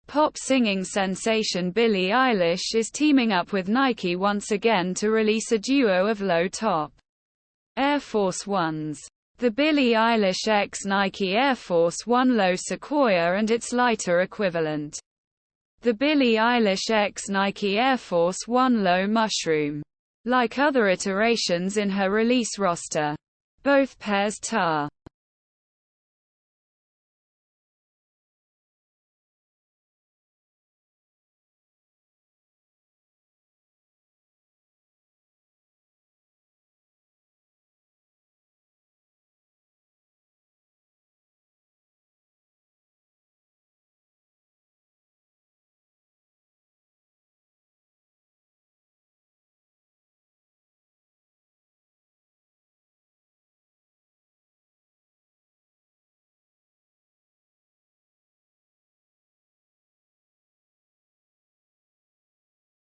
Pop singing sensation Billie Eilish is teaming up with Nike once again to release a duo of low-top Air Force Ones. The Billie Eilish X Nike Air Force One Low Sequoia and its lighter equivalent, the Billie Eilish X Nike Air Force One Low Mushroom. Like other iterations in her release roster, both pairs tar